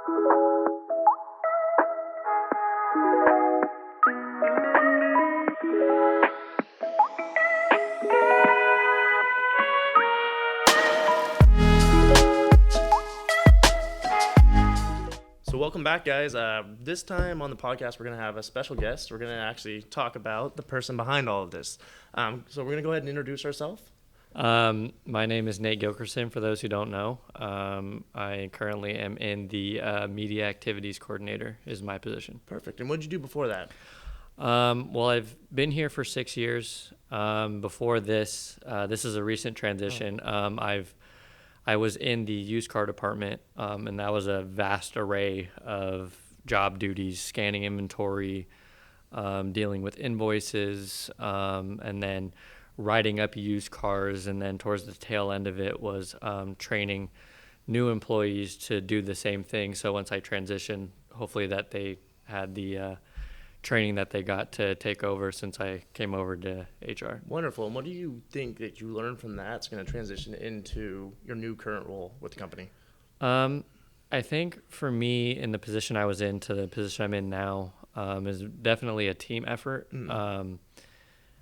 So welcome back, guys. This time on the podcast, we're going to have a special guest. We're going to actually talk about the person behind all of this. So we're going to go ahead and introduce ourselves. My name is Nate Gilkerson, for those who don't know. I currently am in the media activities coordinator is my position. Perfect. And what did you do before that? Well, I've been here for 6 years. Before this, this is a recent transition. I was in the used car department, and that was a vast array of job duties, scanning inventory, dealing with invoices, and then writing up used cars. And then towards the tail end of it was training new employees to do the same thing. So once I transitioned, hopefully that they had the training that they got to take over since I came over to HR. Wonderful. And what do you think that you learned from that's going to transition into your new current role with the company? I think for me, in the position I was in to the position I'm in now, is definitely a team effort.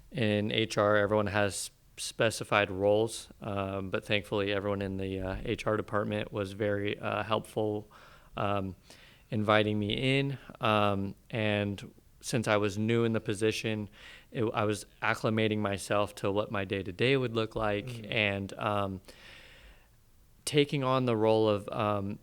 In HR, everyone has specified roles, but thankfully everyone in the HR department was very helpful, inviting me in, and since I was new in the position, I was acclimating myself to what my day-to-day would look like, and taking on the role of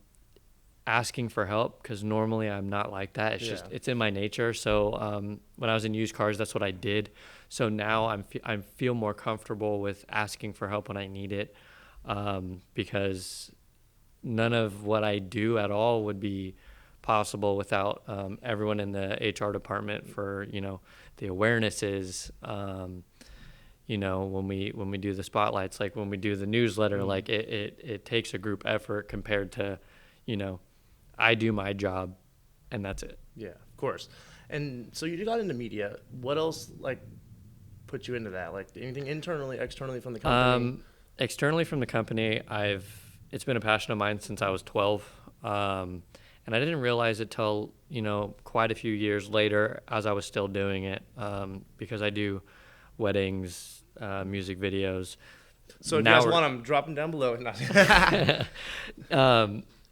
asking for help, because normally I'm not like that. It's just, it's in my nature. So when I was in used cars, that's what I did. So now I feel more comfortable with asking for help when I need it, because none of what I do at all would be possible without everyone in the HR department for, the awarenesses, when we do the spotlights, like when we do the newsletter, like it takes a group effort compared to, I do my job and that's it. Yeah, of course. And so you got into media. What else put you into that? Like anything internally, externally from the company? Externally from the company, it's been a passion of mine since I was 12. And I didn't realize it till, quite a few years later as I was still doing it, because I do weddings, music videos. So if you guys want them, drop them down below.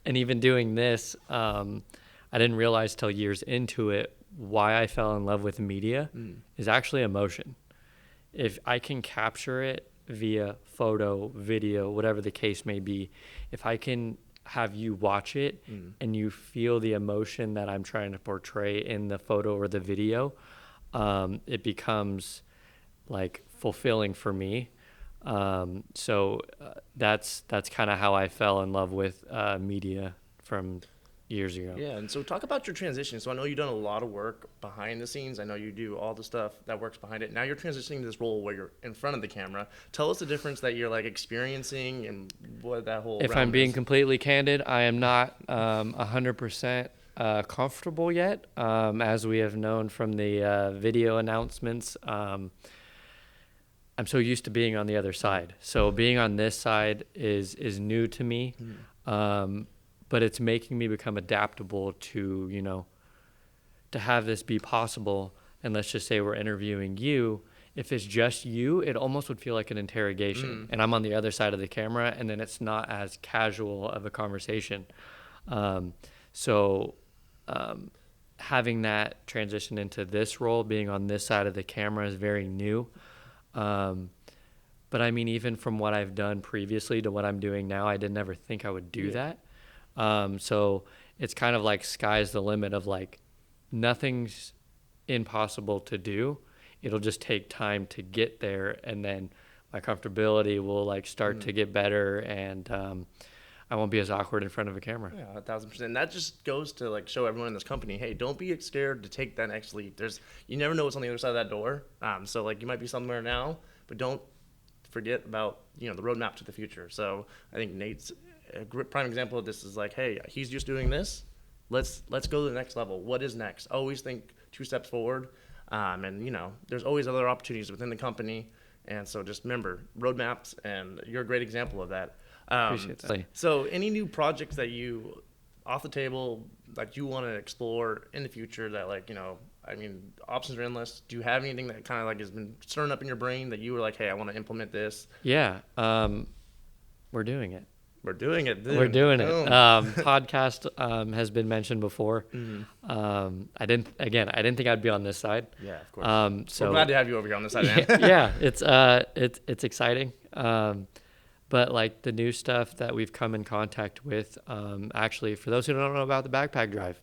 And even doing this, I didn't realize till years into it why I fell in love with media is actually emotion. If I can capture it via photo, video, whatever the case may be, if I can have you watch it and you feel the emotion that I'm trying to portray in the photo or the video, it becomes like fulfilling for me. So that's kind of how I fell in love with media from years ago. Yeah, and so talk about your transition. So I know you've done a lot of work behind the scenes. I know you do all the stuff that works behind it. Now you're transitioning to this role where you're in front of the camera. Tell us the difference that you're experiencing and what that whole If realm I'm being is. completely candid, I am not 100% comfortable yet. As we have known from the video announcements, I'm so used to being on the other side. So being on this side is new to me. But it's making me become adaptable to, to have this be possible. And let's just say we're interviewing you. If it's just you, it almost would feel like an interrogation. And I'm on the other side of the camera, and then it's not as casual of a conversation. So having that transition into this role, being on this side of the camera, is very new. But I mean, even from what I've done previously to what I'm doing now, I didn't ever think I would do that. So it's kind of like sky's the limit of nothing's impossible to do. It'll just take time to get there. And then my comfortability will start to get better, and I won't be as awkward in front of a camera. Yeah, 1,000%. That just goes to show everyone in this company, hey, don't be scared to take that next leap. You never know what's on the other side of that door. So you might be somewhere now, but don't forget about the roadmap to the future. So I think Nate's a prime example of this is hey, he's just doing this. Let's go to the next level. What is next? Always think 2 steps forward. And there's always other opportunities within the company. And so just remember roadmaps, and you're a great example of that. Appreciate that. So any new projects that you off the table that you want to explore in the future that, like, I mean, options are endless. Do you have anything that kind of like has been stirring up in your brain that you were like, hey, I want to implement this? Yeah. We're doing it. We're doing it. Dude. We're doing it. Boom. Podcast has been mentioned before. I didn't think I'd be on this side. Yeah, of course. So we're glad to have you over here on this side, man. yeah, it's exciting. But like the new stuff that we've come in contact with, actually, for those who don't know about the backpack drive,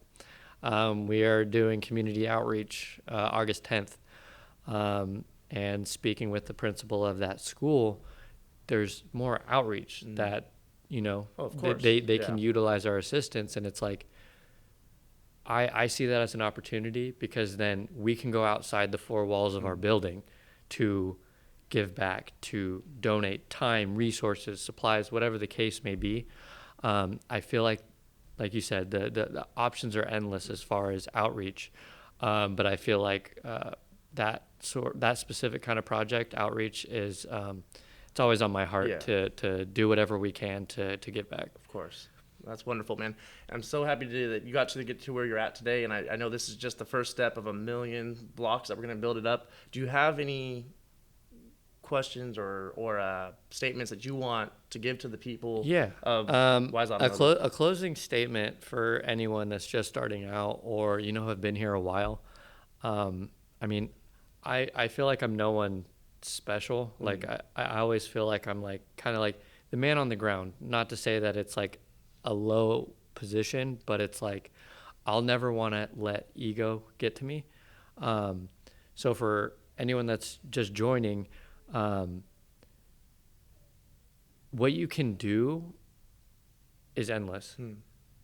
we are doing community outreach August 10th, and speaking with the principal of that school. There's more outreach that of course. they can utilize our assistance, and it's like I see that as an opportunity, because then we can go outside the four walls of our building to give back, to donate time, resources, supplies, whatever the case may be. I feel like you said, the options are endless as far as outreach, but I feel like that specific kind of project, outreach, is it's always on my heart to do whatever we can to give back. Of course. That's wonderful, man. I'm so happy that you got to get to where you're at today, and I know this is just the first step of a million blocks that we're going to build it up. Do you have any questions or statements that you want to give to the people? Yeah. Wise Automotive? A closing statement for anyone that's just starting out, or have been here a while. I mean, I feel like I'm no one special. Like I always feel like I'm like kind of like the man on the ground. Not to say that it's like a low position, but it's like I'll never want to let ego get to me. So for anyone that's just joining, what you can do is endless.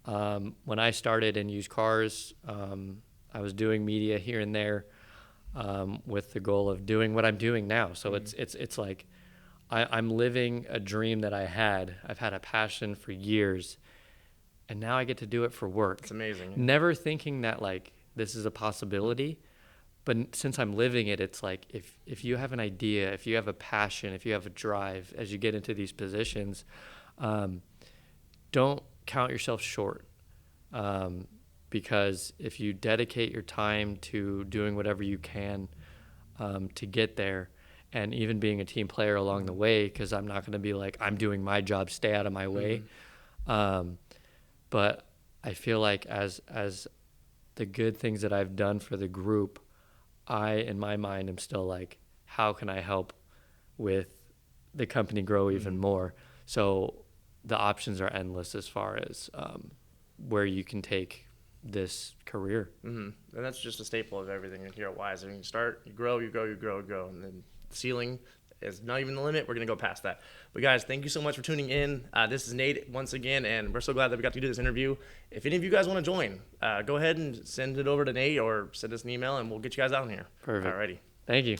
When I started in used cars, I was doing media here and there, with the goal of doing what I'm doing now. So it's like I'm living a dream that I've had a passion for years, and now I get to do it for work. It's amazing. Never thinking that like this is a possibility, but since I'm living it, it's like if you have an idea, if you have a passion, if you have a drive, as you get into these positions, don't count yourself short. Because if you dedicate your time to doing whatever you can to get there, and even being a team player along the way, because I'm not going to be like, I'm doing my job, stay out of my way. But I feel like as the good things that I've done for the group, I, in my mind, am still like, how can I help with the company grow even more? So the options are endless as far as where you can take this career. And that's just a staple of everything here at Wise. I mean, you start, you grow, you grow, you grow, you grow, and then the ceiling is not even the limit. We're going to go past that. But guys, thank you so much for tuning in. This is Nate once again, and we're so glad that we got to do this interview. If any of you guys want to join, go ahead and send it over to Nate or send us an email, and we'll get you guys out here. Perfect. Alrighty. Thank you.